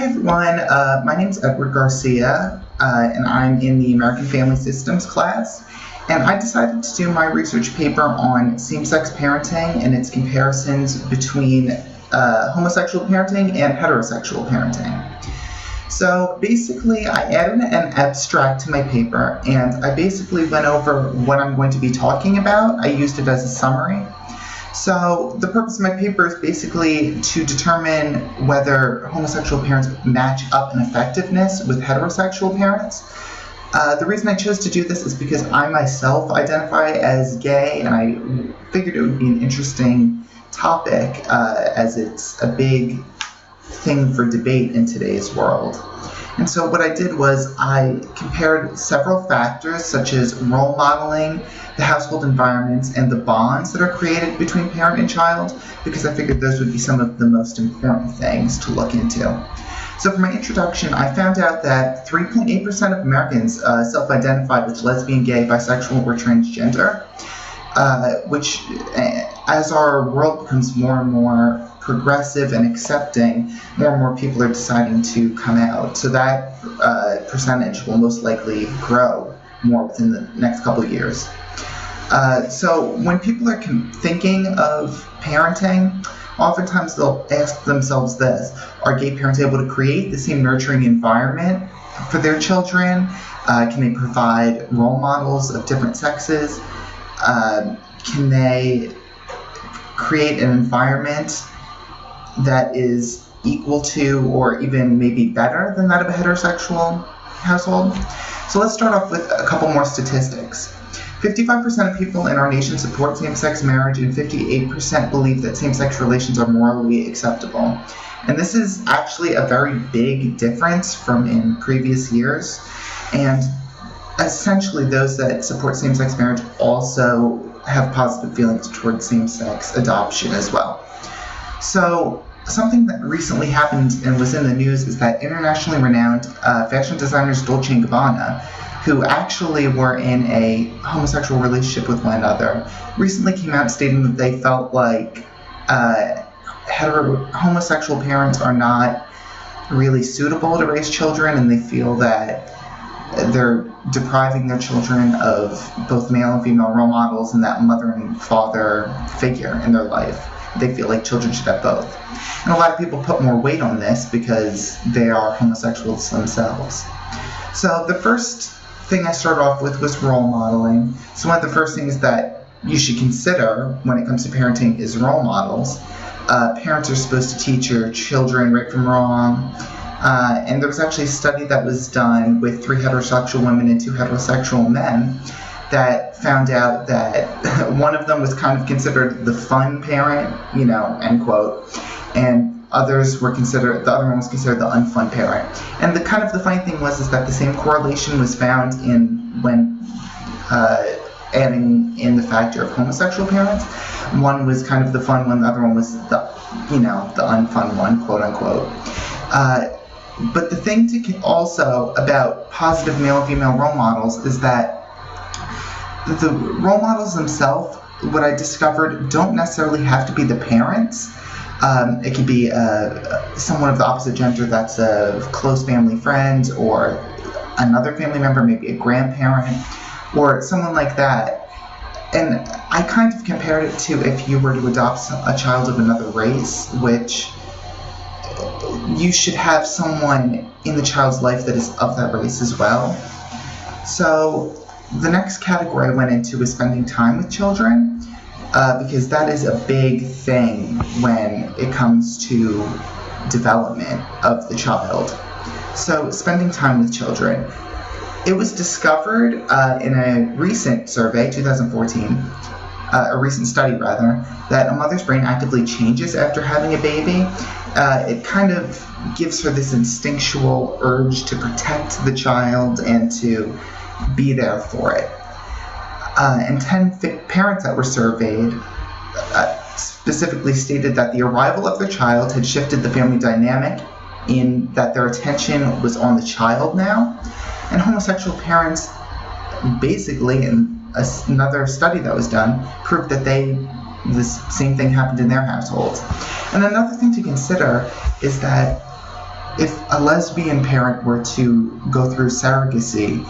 Hi everyone, my name is Edward Garcia, and I'm in the American Family Systems class, and I decided to do my research paper on same-sex parenting and its comparisons between homosexual parenting and heterosexual parenting. So basically, I added an abstract to my paper, and I basically went over what I'm going to be talking about. I used it as a summary. So the purpose of my paper is basically to determine whether homosexual parents match up in effectiveness with heterosexual parents. The reason I chose to do this is because I myself identify as gay, and I figured it would be an interesting topic as it's a big thing for debate in today's world. And so what I did was I compared several factors such as role modeling, the household environments, and the bonds that are created between parent and child, because I figured those would be some of the most important things to look into. So for my introduction, I found out that 3.8% of Americans self-identify with lesbian, gay, bisexual, or transgender, which as our world becomes more and more progressive and accepting, more and more people are deciding to come out. So that percentage will most likely grow more within the next couple of years. So when people are thinking of parenting, oftentimes they'll ask themselves this: are gay parents able to create the same nurturing environment for their children? Can they provide role models of different sexes? Can they create an environment that is equal to or even maybe better than that of a heterosexual household? So let's start off with a couple more statistics. 55% of people in our nation support same-sex marriage, and 58% believe that same-sex relations are morally acceptable. And this is actually a very big difference from in previous years. And essentially those that support same-sex marriage also have positive feelings towards same-sex adoption as well. So something that recently happened and was in the news is that internationally renowned fashion designers Dolce & Gabbana, who actually were in a homosexual relationship with one another, recently came out stating that they felt like homosexual parents are not really suitable to raise children, and they feel that they're depriving their children of both male and female role models and that mother and father figure in their life. They feel like children should have both. And a lot of people put more weight on this because they are homosexuals themselves. So the first thing I started off with was role modeling. So one of the first things that you should consider when it comes to parenting is role models. Parents are supposed to teach your children right from wrong. And there was actually a study that was done with 3 heterosexual women and 2 heterosexual men that found out that one of them was kind of considered the fun parent, end quote, and the other one was considered the unfun parent. And the funny thing was that the same correlation was found when adding in the factor of homosexual parents. One was kind of the fun one, the other one was the unfun one, quote unquote. But the thing also about positive male and female role models is that the role models themselves, what I discovered, don't necessarily have to be the parents. It could be someone of the opposite gender that's a close family friend, or another family member, maybe a grandparent, or someone like that. And I kind of compared it to if you were to adopt a child of another race, which you should have someone in the child's life that is of that race as well. So the next category I went into was spending time with children, because that is a big thing when it comes to development of the child. So spending time with children. It was discovered in a recent survey, 2014, a recent study rather, that a mother's brain actively changes after having a baby. It kind of gives her this instinctual urge to protect the child and to be there for it. And 10 parents that were surveyed specifically stated that the arrival of their child had shifted the family dynamic, in that their attention was on the child now. And homosexual parents, basically, in another study that was done, proved that this same thing happened in their households. And another thing to consider is that if a lesbian parent were to go through surrogacy,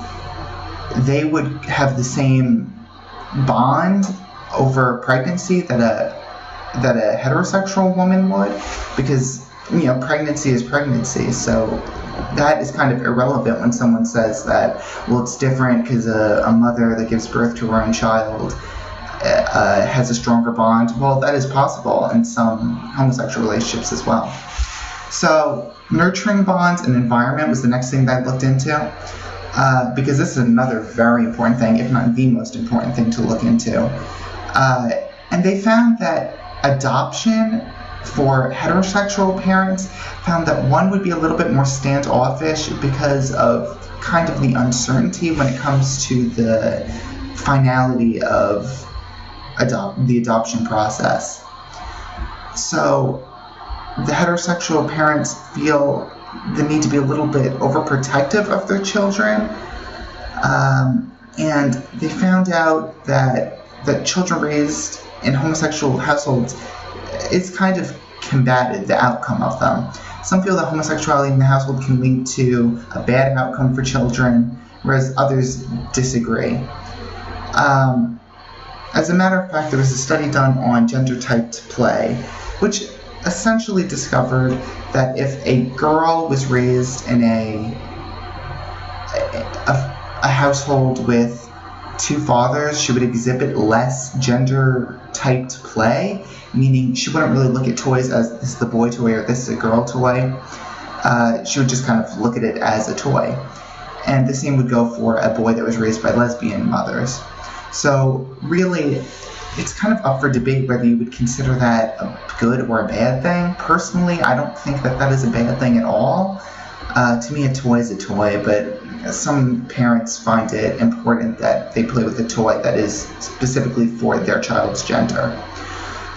they would have the same bond over pregnancy that a heterosexual woman would, because pregnancy is pregnancy. So that is kind of irrelevant when someone says that, well, it's different because a mother that gives birth to her own child has a stronger bond. Well, that is possible in some homosexual relationships as well. So nurturing bonds and environment was the next thing that I looked into, because this is another very important thing, if not the most important thing to look into. And they found that adoption for heterosexual parents found that one would be a little bit more standoffish because of kind of the uncertainty when it comes to the finality of the adoption process. So the heterosexual parents feel the need to be a little bit overprotective of their children, and they found out that children raised in homosexual households, it's kind of combated the outcome of them. Some feel that homosexuality in the household can lead to a bad outcome for children, whereas others disagree. As a matter of fact, there was a study done on gender-typed play, which essentially discovered that if a girl was raised in a household with two fathers, she would exhibit less gender-typed play, meaning she wouldn't really look at toys as this is a boy toy or this is a girl toy. She would just kind of look at it as a toy. And the same would go for a boy that was raised by lesbian mothers. So really, it's kind of up for debate whether you would consider that a good or a bad thing. Personally, I don't think that is a bad thing at all. To me, a toy is a toy, but some parents find it important that they play with a toy that is specifically for their child's gender.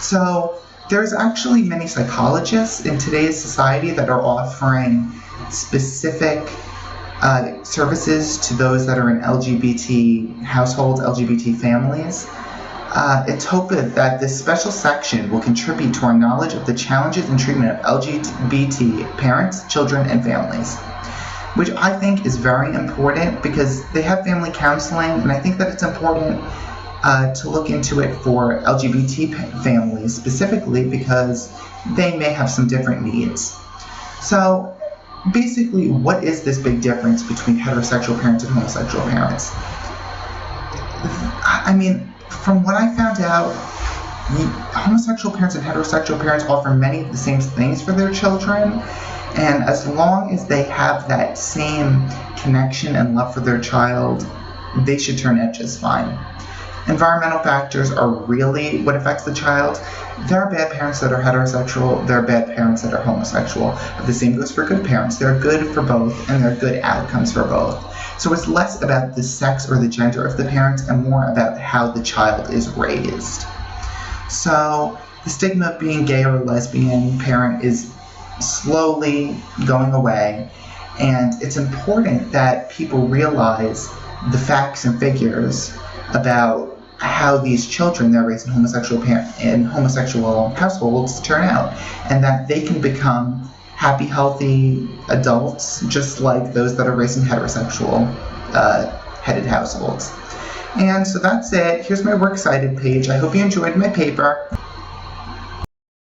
So there's actually many psychologists in today's society that are offering specific services to those that are in LGBT households, LGBT families. It's hoped that this special section will contribute to our knowledge of the challenges and treatment of LGBT parents, children, and families, which I think is very important because they have family counseling, and I think that it's important to look into it for LGBT families specifically because they may have some different needs. So basically, what is this big difference between heterosexual parents and homosexual parents? I mean, from what I found out, homosexual parents and heterosexual parents offer many of the same things for their children, and as long as they have that same connection and love for their child, they should turn out just fine. Environmental factors are really what affects the child. There are bad parents that are heterosexual, there are bad parents that are homosexual, but the same goes for good parents. They're good for both, and there are good outcomes for both. So it's less about the sex or the gender of the parents and more about how the child is raised. So the stigma of being gay or lesbian parent is slowly going away, and it's important that people realize the facts and figures about how these children that are raised in homosexual households turn out, and that they can become happy, healthy adults just like those that are raised in heterosexual headed households. And so that's it. Here's my Works Cited page. I hope you enjoyed my paper.